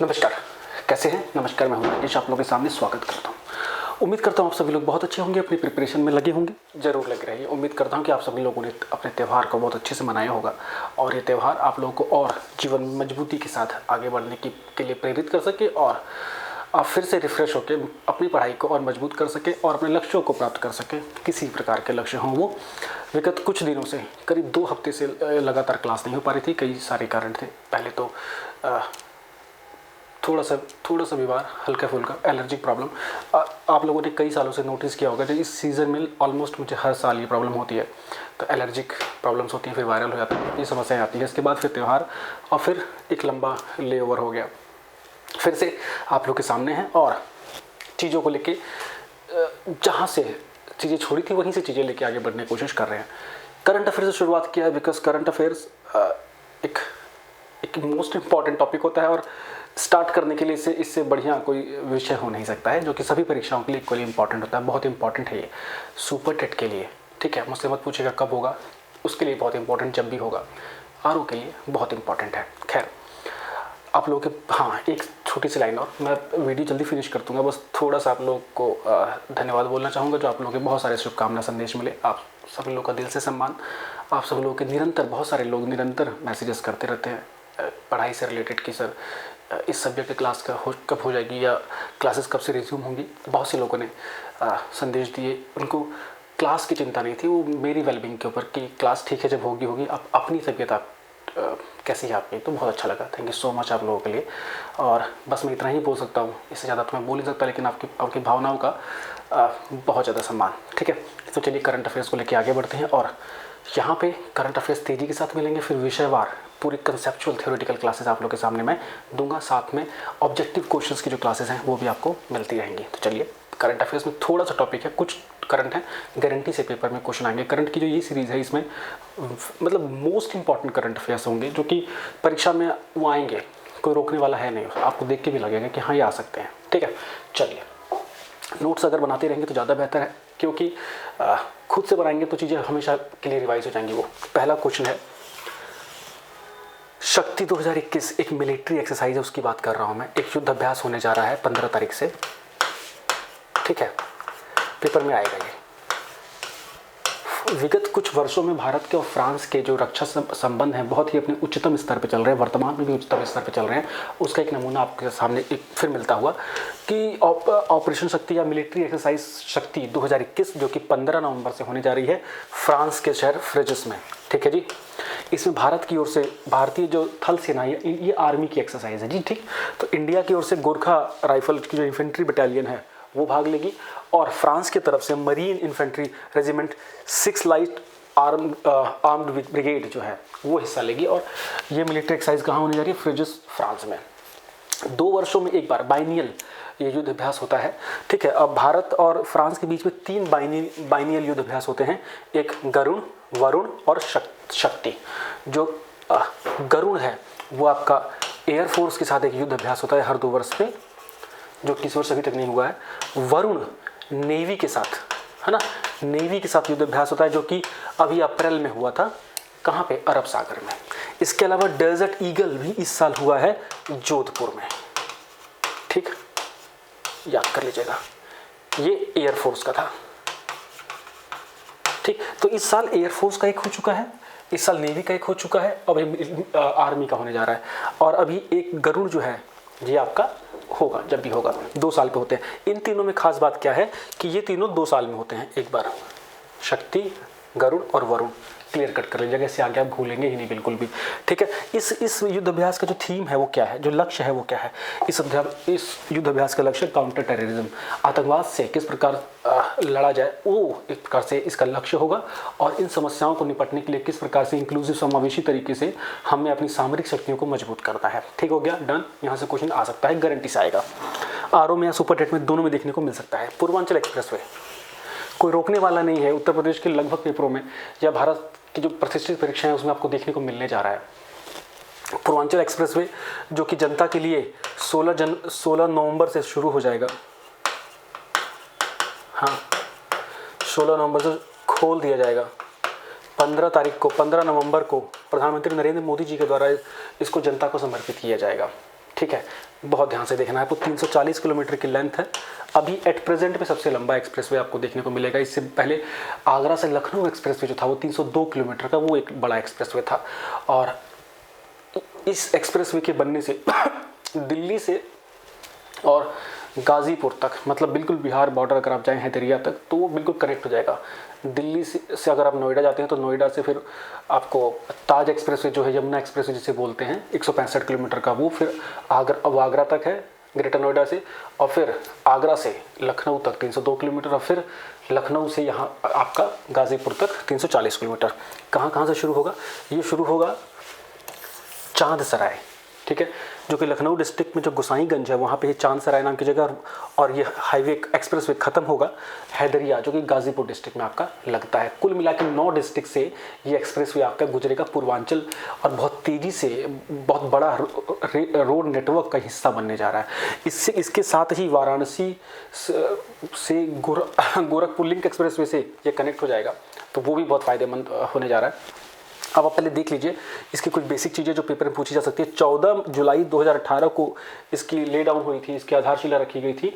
नमस्कार, कैसे हैं? नमस्कार, मैं हूं राकेश, आप लोगों के सामने स्वागत करता हूं। उम्मीद करता हूं आप सभी लोग बहुत अच्छे होंगे, अपनी प्रिपरेशन में लगे होंगे, ज़रूर लगे रहिए। उम्मीद करता हूं कि आप सभी लोगों ने अपने त्यौहार को बहुत अच्छे से मनाया होगा और ये त्यौहार आप लोगों को और जीवन में मजबूती के साथ आगे बढ़ने के लिए प्रेरित कर सके और आप फिर से रिफ्रेश होकर अपनी पढ़ाई को और मजबूत कर सकें और अपने लक्ष्यों को प्राप्त कर सकें। किसी प्रकार के लक्ष्य हों वो। विगत कुछ दिनों से करीब 2 हफ्ते से लगातार क्लास नहीं हो पा रही थी, कई सारे कारण थे। पहले तो थोड़ा सा बीमार, हल्का फुल्का एलर्जिक प्रॉब्लम। आप लोगों ने कई सालों से नोटिस किया होगा कि इस सीज़न में ऑलमोस्ट मुझे हर साल ये प्रॉब्लम होती है। तो एलर्जिक प्रॉब्लम्स होती हैं, फिर वायरल हो जाती है, ये समस्याएं आती हैं। इसके बाद फिर त्यौहार और फिर एक लंबा ले ओवर हो गया। फिर से आप लोग के सामने हैं और चीज़ों को लेके जहाँ से चीज़ें छोड़ी थी वहीं से चीज़ें लेके आगे बढ़ने की कोशिश कर रहे हैं। करंट अफेयर से शुरुआत किया है, बिकॉज करंट अफेयर्स एक मोस्ट इम्पॉर्टेंट टॉपिक होता है और स्टार्ट करने के लिए इससे बढ़िया कोई विषय हो नहीं सकता है, जो कि सभी परीक्षाओं के लिए इक्वली इंपॉर्टेंट होता है। बहुत इंपॉर्टेंट है ये सुपर टेट के लिए, ठीक है। मुझसे मत पूछेगा कब होगा, उसके लिए बहुत इंपॉर्टेंट जब भी होगा। आरओ के लिए बहुत इंपॉर्टेंट है। खैर, आप लोगों के हाँ, एक छोटी सी लाइन और मैं वीडियो जल्दी फिनिश कर दूंगा। बस थोड़ा सा आप लोग को धन्यवाद बोलना चाहूँगा, जो आप लोगों के बहुत सारे शुभकामना संदेश मिले। आप सब लोगों का दिल से सम्मान। आप सब लोगों के निरंतर, बहुत सारे लोग निरंतर मैसेजेस करते रहते हैं पढ़ाई से रिलेटेड कि सर इस सब्जेक्ट की क्लास कब हो जाएगी या क्लासेस कब से रिज्यूम होंगी। बहुत से लोगों ने संदेश दिए। उनको क्लास की चिंता नहीं थी, वो मेरी वेलबींग के ऊपर कि क्लास ठीक है, जब होगी आप अपनी तबीयत आप कैसी है आपकी। तो बहुत अच्छा लगा। थैंक यू सो मच आप लोगों के लिए। और बस मैं इतना ही बोल सकता हूँ, इससे ज़्यादा तो मैं बोल नहीं सकता, लेकिन आपकी भावनाओं का बहुत ज़्यादा सम्मान, ठीक है। तो चलिए करंट अफेयर्स को लेकर आगे बढ़ते हैं और यहाँ पे करंट अफेयर्स तेज़ी के साथ मिलेंगे। फिर विषयवार पूरी कंसेप्चुअल थ्योरेटिकल क्लासेस आप लोग के सामने मैं दूंगा। साथ में ऑब्जेक्टिव क्वेश्चंस की जो क्लासेस हैं वो भी आपको मिलती रहेंगी। तो चलिए, करंट अफेयर्स में थोड़ा सा टॉपिक है, कुछ करंट है, गारंटी से पेपर में क्वेश्चन आएंगे। करंट की जो ये सीरीज़ है, इसमें मतलब मोस्ट इंपॉर्टेंट करंट अफेयर्स होंगे जो कि परीक्षा में वो आएंगे, कोई रोकने वाला है नहीं। आपको देख के भी लगेगा कि हाँ, ये आ सकते हैं, ठीक है। चलिए, नोट्स अगर बनाते रहेंगे तो ज़्यादा बेहतर है, क्योंकि खुद से बनाएंगे तो चीज़ें हमेशा के लिए रिवाइज हो जाएंगी। वो पहला क्वेश्चन है, शक्ति 2021 एक मिलिट्री एक्सरसाइज है, उसकी बात कर रहा हूँ मैं। एक युद्ध अभ्यास होने जा रहा है 15 तारीख से, ठीक है। पेपर में आएगा ये। विगत कुछ वर्षों में भारत के और फ्रांस के जो रक्षा संबंध हैं बहुत ही अपने उच्चतम स्तर पर चल रहे हैं, वर्तमान में भी उच्चतम स्तर पर चल रहे हैं। उसका एक नमूना आपके सामने एक फिर मिलता हुआ कि ऑपरेशन शक्ति या मिलिट्री एक्सरसाइज शक्ति 2021 जो कि 15 नवंबर से होने जा रही है फ्रांस के शहर फ्रेजस में, ठीक है जी। इसमें भारत की ओर से भारतीय जो थल सेना है, ये आर्मी की एक्सरसाइज है जी, ठीक। तो इंडिया की ओर से गोरखा राइफल की जो इन्फेंट्री बटालियन है वो भाग लेगी और फ्रांस की तरफ से marine infantry regiment 6 light armed brigade जो है वो हिस्सा लेगी। और ये मिलिट्री एक्सरसाइज कहाँ होने जा रही है? फ्रेजस, फ्रांस में। 2 वर्षों में एक बार बाइनियल ये युद्ध अभ्यास होता है, ठीक है। अब भारत और फ्रांस के बीच में 3 बाइनियल युद्ध अभ्यास होते हैं, एक गरुण, वरुण और शक्ति। जो गरुण है वो आपका एयरफोर्स के साथ एक युद्ध अभ्यास होता है हर 2 वर्ष में, जो किसी वर्ष अभी तक नहीं हुआ है। वरुण नेवी के साथ, है ना, नेवी के साथ युद्ध अभ्यास होता है, जो कि अभी अप्रैल में हुआ था। कहाँ पे? अरब सागर में। इसके अलावा डेजर्ट ईगल भी इस साल हुआ है जोधपुर में, ठीक, याद कर लीजिएगा। ये एयरफोर्स का था, ठीक। तो इस साल एयरफोर्स का एक हो चुका है, इस साल नेवी का एक हो चुका है, अब आर्मी का होने जा रहा है। और अभी एक गरुड़ जो है ये आपका होगा, जब भी होगा 2 साल पे होते हैं। इन तीनों में खास बात क्या है कि ये तीनों 2 साल में होते हैं एक बार। शक्ति, गरुड़ और वरुण क्लियर कट कर लीजिएगा, इससे आगे आप भूलेंगे ही नहीं बिल्कुल भी, ठीक है। इस युद्ध अभ्यास का जो थीम है वो क्या है, जो लक्ष्य है वो क्या है? इस युद्ध अभ्यास का लक्ष्य काउंटर टेररिज्म, आतंकवाद से किस प्रकार लड़ा जाए, वो एक प्रकार से इसका लक्ष्य होगा। और इन समस्याओं को निपटने के लिए किस प्रकार से इंक्लूसिव, समावेशी तरीके से हमें अपनी सामरिक शक्तियों को मजबूत करना है। ठीक हो गया, डन। यहाँ से क्वेश्चन आ सकता है, गारंटी से आएगा। आरओ में या सुपर टेट में दोनों में देखने को मिल सकता है। पूर्वांचल एक्सप्रेसवे कोई रोकने वाला नहीं है। उत्तर प्रदेश के लगभग पेपरों में या भारत की जो प्रतिष्ठित परीक्षाएं हैं उसमें आपको देखने को मिलने जा रहा है। पूर्वांचल एक्सप्रेसवे जो कि जनता के लिए 16 नवंबर से शुरू हो जाएगा। हाँ, 16 नवंबर से खोल दिया जाएगा। 15 नवंबर को प्रधानमंत्री नरेंद्र मोदी जी के द्वारा इसको जनता को समर्पित किया जाएगा, ठीक। ठीक है, बहुत ध्यान से देखना है आपको। 340 किलोमीटर की लेंथ है। अभी एट प्रेजेंट में सबसे लंबा एक्सप्रेसवे आपको देखने को मिलेगा। इससे पहले आगरा से लखनऊ एक्सप्रेसवे जो था वो 302 किलोमीटर का, वो एक बड़ा एक्सप्रेसवे था। और इस एक्सप्रेसवे के बनने से दिल्ली से और गाज़ीपुर तक, मतलब बिल्कुल बिहार बॉर्डर अगर आप जाएँ हैदरिया तक, तो वो बिल्कुल कनेक्ट हो जाएगा। दिल्ली से अगर आप नोएडा जाते हैं तो नोएडा से फिर आपको ताज एक्सप्रेसवे जो है, यमुना एक्सप्रेसवे जिसे बोलते हैं, 165 किलोमीटर का, वो फिर आगरा तक है ग्रेटर नोएडा से, और फिर आगरा से लखनऊ तक 302 किलोमीटर, और फिर लखनऊ से यहाँ आपका गाज़ीपुर तक 340 किलोमीटर। कहाँ से शुरू होगा? ये शुरू होगा चांद सराय, ठीक है, जो कि लखनऊ डिस्ट्रिक्ट में जो गोसाईगंज है वहाँ पे चांद सराय नाम की जगह, और ये हाईवे एक्सप्रेसवे ख़त्म होगा हैदरिया, जो कि गाज़ीपुर डिस्ट्रिक्ट में आपका लगता है। कुल मिला के 9 डिस्ट्रिक्ट से ये एक्सप्रेसवे आपका गुजरेगा पूर्वांचल, और बहुत तेज़ी से बहुत बड़ा रोड नेटवर्क का हिस्सा बनने जा रहा है। इसके साथ ही वाराणसी से गोरखपुर लिंक एक्सप्रेसवे से ये कनेक्ट हो जाएगा, तो वो भी बहुत फ़ायदेमंद होने जा रहा है। अब आप पहले देख लीजिए इसकी कुछ बेसिक चीज़ें जो पेपर में पूछी जा सकती है। 14 जुलाई 2018 को इसकी ले डाउन हुई थी, इसकी आधारशिला रखी गई थी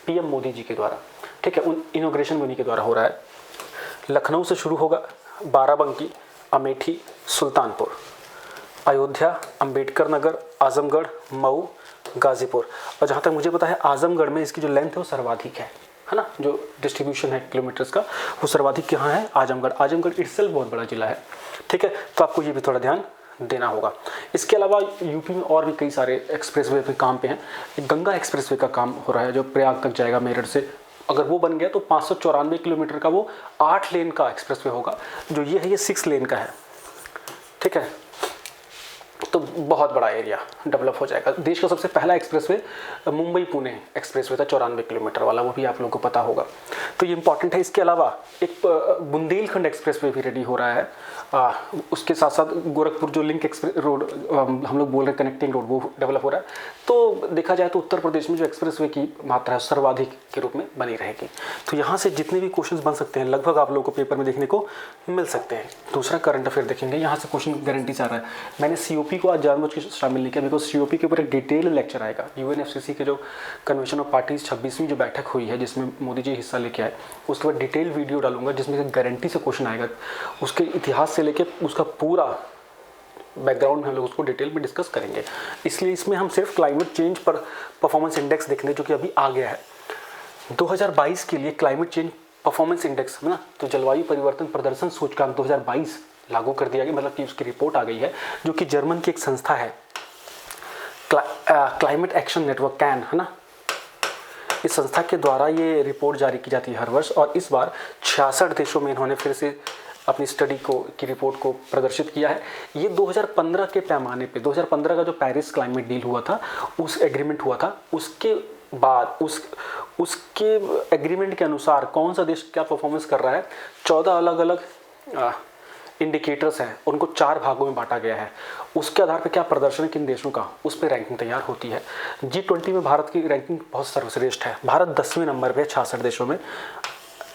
पीएम मोदी जी के द्वारा, ठीक है, उन इनॉग्रेशन उन्हीं के द्वारा हो रहा है। लखनऊ से शुरू होगा, बाराबंकी, अमेठी, सुल्तानपुर, अयोध्या, अंबेडकर नगर, आजमगढ़, मऊ, गाज़ीपुर, और जहाँ तक मुझे पता है आजमगढ़ में इसकी जो लेंथ है वो सर्वाधिक है ना, जो डिस्ट्रीब्यूशन है किलोमीटर्स का वो सर्वाधिक यहाँ है आजमगढ़ इटसेल्फ बहुत बड़ा जिला है, ठीक है, तो आपको ये भी थोड़ा ध्यान देना होगा। इसके अलावा यूपी में और भी कई सारे एक्सप्रेसवे पे काम पे हैं। गंगा एक्सप्रेसवे का काम हो रहा है जो प्रयाग तक जाएगा मेरठ से, अगर वो बन गया तो 594 किलोमीटर का वो 8 लेन का एक्सप्रेसवे होगा। जो ये है ये 6 लेन का है, ठीक है, तो बहुत बड़ा एरिया डेवलप हो जाएगा। देश का सबसे पहला एक्सप्रेसवे मुंबई पुणे एक्सप्रेसवे था 94 किलोमीटर वाला, वो भी आप लोगों को पता होगा, तो ये इंपॉर्टेंट है। इसके अलावा एक बुंदेलखंड एक्सप्रेसवे भी रेडी हो रहा है। उसके साथ साथ गोरखपुर जो लिंक एक्सप्रेस रोड हम लोग बोल रहे हैं कनेक्टिंग रोड, वो डेवलप हो रहा है। तो देखा जाए तो उत्तर प्रदेश में जो एक्सप्रेसवे की मात्रा है सर्वाधिक के रूप में बनी रहेगी। तो यहाँ से जितने भी क्वेश्चन बन सकते हैं लगभग आप लोगों को पेपर में देखने को मिल सकते हैं। दूसरा करंट अफेयर देखेंगे, यहाँ से क्वेश्चन गारंटी से आ रहा है। मैंने COP को आज जानबूझ के शामिल नहीं किया, बिकॉज COP के ऊपर एक डिटेल लेक्चर आएगा। UNFCCC के जो कन्वेंशन ऑफ पार्टीज 26वीं जो बैठक हुई है जिसमें मोदी जी हिस्सा लेके आए, उसके बाद डिटेल वीडियो डालूंगा जिसमें गारंटी से क्वेश्चन आएगा। उसके इतिहास से लेके उसका पूरा बैकग्राउंड में हम लोग उसको डिटेल में डिस्कस करेंगे। इसलिए इसमें हम सिर्फ क्लाइमेट चेंज पर परफॉर्मेंस इंडेक्स देखेंगे जो कि अभी आ गया है 2022 के लिए। क्लाइमेट चेंज परफॉर्मेंस इंडेक्स है ना, तो जलवायु परिवर्तन प्रदर्शन सूचकांक 2022 लागू कर दिया गया, मतलब कि उसकी रिपोर्ट आ गई है, जो कि जर्मन की एक संस्था है क्लाइमेट एक्शन नेटवर्क कैन, है ना, इस संस्था के द्वारा ये रिपोर्ट जारी की जाती है हर वर्ष। और इस बार 66 देशों में इन्होंने फिर से अपनी स्टडी की रिपोर्ट को प्रदर्शित किया है। ये 2015 के पैमाने पे 2015 का जो पेरिस क्लाइमेट डील हुआ था, उस एग्रीमेंट हुआ था, उसके बाद उसके एग्रीमेंट के अनुसार कौन सा देश क्या परफॉर्मेंस कर रहा है, 14 अलग अलग इंडिकेटर्स हैं, उनको 4 भागों में बांटा गया है। उसके आधार पर क्या प्रदर्शन है किन देशों का, उस पर रैंकिंग तैयार होती है। G20 में भारत की रैंकिंग बहुत सर्वश्रेष्ठ है। भारत 10वें नंबर पे है 66 देशों में,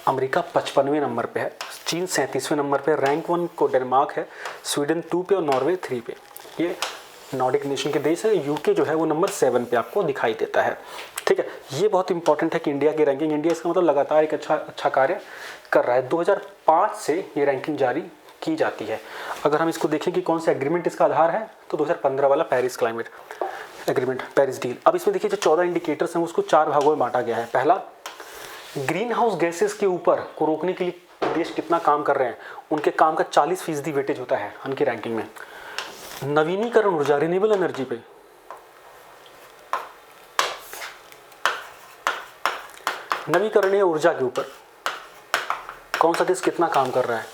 अमेरिका 55वें नंबर पे है, चीन 37वें नंबर पे, रैंक 1 को डेनमार्क है, स्वीडन 2 पे और नॉर्वे 3 पे। ये नॉर्डिक नेशन के देश है। यूके जो है वो नंबर 7 पे आपको दिखाई देता है, ठीक है। ये बहुत इंपॉर्टेंट है कि इंडिया की रैंकिंग, इंडिया इसका मतलब लगातार एक अच्छा कार्य कर रहा है। 2005 से ये रैंकिंग जारी की जाती है। अगर हम इसको देखें कि कौन सा एग्रीमेंट इसका आधार है, तो 2015 वाला Paris climate agreement, Paris deal. अब इसमें देखिए जो 14 इंडिकेटर्स हैं उसको 4 भागों में बांटा गया है। पहला, ग्रीन हाउस गैसेस के ऊपर को रोकने के लिए देश कितना काम कर रहे हैं, उनके काम का 40% वेटेज होता है उनकी रैंकिंग में। नवीनीकरण ऊर्जा, रिन्यूएबल एनर्जी पे नवीकरणीय ऊर्जा के ऊपर कौन सा देश कितना काम कर रहा है,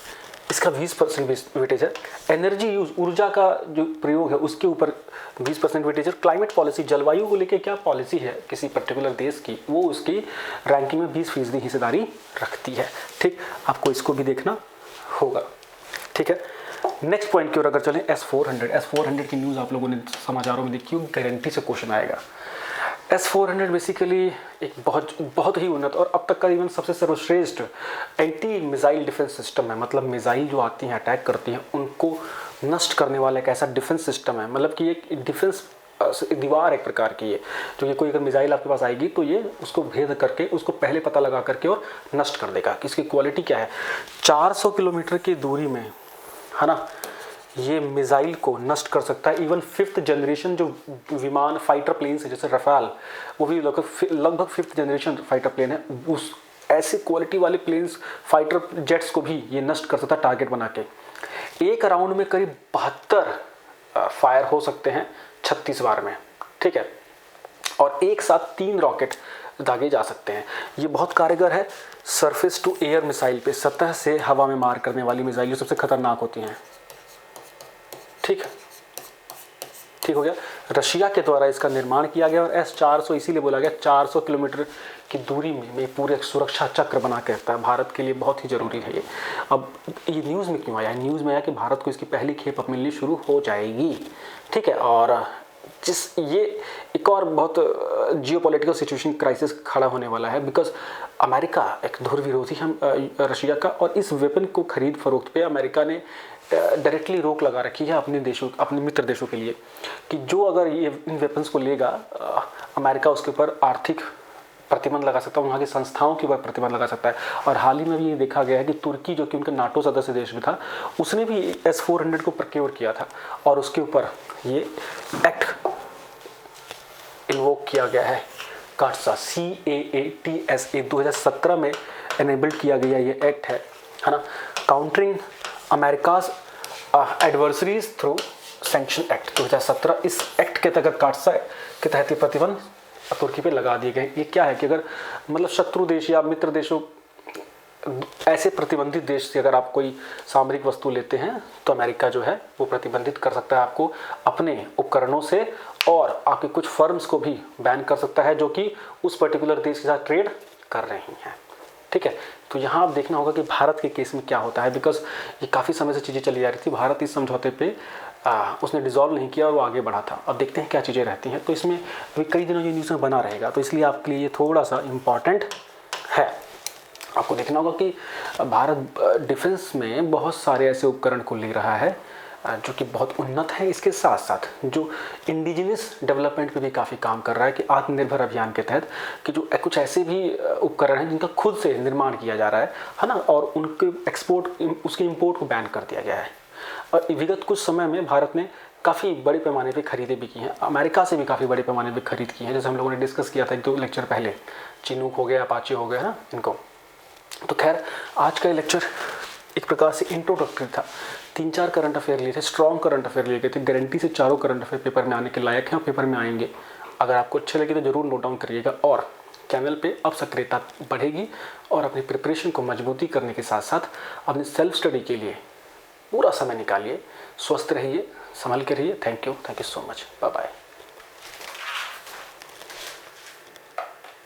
इसका 20% वेटेज है। एनर्जी यूज, ऊर्जा का जो प्रयोग है उसके ऊपर 20% वेटेज है। क्लाइमेट पॉलिसी, जलवायु को लेकर क्या पॉलिसी है किसी पर्टिकुलर देश की, वो उसकी रैंकिंग में 20% हिस्सेदारी रखती है, ठीक। आपको इसको भी देखना होगा, ठीक है। नेक्स्ट पॉइंट की ओर अगर चलें, S-400 की न्यूज़ आप लोगों ने समाचारों में देखी होगी, गारंटी से क्वेश्चन आएगा। S-400 बेसिकली एक बहुत ही उन्नत और अब तक का इवन सबसे सर्वश्रेष्ठ एंटी मिसाइल डिफेंस सिस्टम है। मतलब मिसाइल जो आती हैं, अटैक करती हैं, उनको नष्ट करने वाला एक ऐसा डिफेंस सिस्टम है। मतलब कि एक डिफेंस दीवार एक प्रकार की है, जो कि कोई अगर मिसाइल आपके पास आएगी तो ये उसको भेद करके, उसको पहले पता लगा करके और नष्ट कर देगा। कि इसकी क्वालिटी क्या है, 400 किलोमीटर की दूरी में, है ना, ये मिसाइल को नष्ट कर सकता है। इवन 5th जनरेशन जो विमान फाइटर प्लेन है, जैसे रफाल, वो भी लगभग 5th जनरेशन फाइटर प्लेन है, उस ऐसी क्वालिटी वाले प्लेन्स, फाइटर जेट्स को भी ये नष्ट कर सकता है टारगेट बना के। एक राउंड में करीब 72 फायर हो सकते हैं 36 बार में, ठीक है, और एक साथ 3 रॉकेट दागे जा सकते हैं। ये बहुत कारगर है सरफेस टू एयर मिसाइल पे, सतह से हवा में मार करने वाली मिसाइल जो सबसे खतरनाक होती हैं। ठीक हो गया। रशिया के द्वारा इसका निर्माण किया गया और S-400 इसीलिए बोला गया, 400 किलोमीटर की दूरी में पूरे सुरक्षा चक्र बना के रखता है। भारत के लिए बहुत ही ज़रूरी है ये। अब ये न्यूज़ में क्यों आया? न्यूज़ में आया कि भारत को इसकी पहली खेप अब मिलनी शुरू हो जाएगी, ठीक है। और ये एक और बहुत जियोपॉलिटिकल सिचुएशन क्राइसिस खड़ा होने वाला है, बिकॉज अमेरिका एक धुर विरोधी है रशिया का, और इस वेपन को खरीद फरोख्त पे अमेरिका ने डायरेक्टली रोक लगा रखी है अपने देशों, अपने मित्र देशों के लिए, कि जो अगर ये इन वेपन्स को लेगा, अमेरिका उसके ऊपर आर्थिक प्रतिबंध लगा सकता है, वहाँ की संस्थाओं के ऊपर प्रतिबंध लगा सकता है। और हाल ही में भी ये देखा गया है कि तुर्की, जो कि उनका नाटो सदस्य देश भी था, उसने भी S-400 को प्रोक्योर किया था और उसके ऊपर ये एक्ट इन्वोक किया गया है, काटसा, CAATSA 2017 में एनेबल्ड किया गया ये एक्ट है ना, countering America's adversaries through sanction act 2017। इस एक्ट के तहत काटसा के तहत प्रतिबंध तुर्की पे लगा दिए गए। ये क्या है कि अगर मतलब शत्रु देश या मित्र देशों, ऐसे प्रतिबंधित देश से अगर आप कोई सामरिक वस्तु लेते हैं तो अमेरिका जो है वो प्रतिबंधित कर सकता है आपको अपने उपकरणों से, और आपके कुछ फर्म्स को भी बैन कर सकता है जो कि उस पर्टिकुलर देश के साथ ट्रेड कर रही हैं, ठीक है। तो यहाँ आप देखना होगा कि भारत के केस में क्या होता है, बिकॉज ये काफ़ी समय से चीज़ें चली जा रही थी। भारत इस समझौते पे उसने डिसॉल्व नहीं किया और वो आगे बढ़ा था। अब देखते हैं क्या चीज़ें रहती हैं। तो इसमें अभी कई दिनों ये न्यूज़ में बना रहेगा, तो इसलिए आपके लिए ये थोड़ा सा इम्पॉर्टेंट है। आपको देखना होगा कि भारत डिफेंस में बहुत सारे ऐसे उपकरण को ले रहा है जो कि बहुत उन्नत है। इसके साथ साथ जो इंडिजिनस डेवलपमेंट पे भी काफ़ी काम कर रहा है, कि आत्मनिर्भर अभियान के तहत कि जो कुछ ऐसे भी उपकरण हैं जिनका खुद से निर्माण किया जा रहा है ना, और उनके एक्सपोर्ट, उसके इंपोर्ट को बैन कर दिया गया है। और विगत कुछ समय में भारत ने काफ़ी बड़े पैमाने पे खरीदें भी की हैं, अमेरिका से भी काफ़ी बड़े पैमाने पे खरीद की हैं, जैसे हम लोगों ने डिस्कस किया था 1-2 लेक्चर पहले, चिनूक हो गया, अपाचे हो गया, है ना, इनको। तो खैर आज का लेक्चर एक प्रकार से इंट्रोडक्टरी था। 3-4 करंट अफेयर लिए थे, स्ट्रॉन्ग करंट अफेयर लिए गए थे, गारंटी से 4 करंट अफेयर पेपर में आने के लायक हैं और पेपर में आएंगे। अगर आपको अच्छे लगे तो ज़रूर नोट डाउन करिएगा, और चैनल पे अब सक्रियता बढ़ेगी और अपनी प्रिपरेशन को मजबूती करने के साथ साथ अपनी सेल्फ स्टडी के लिए पूरा समय निकालिए। स्वस्थ रहिए, संभल के रहिए। Thank you so much, bye bye.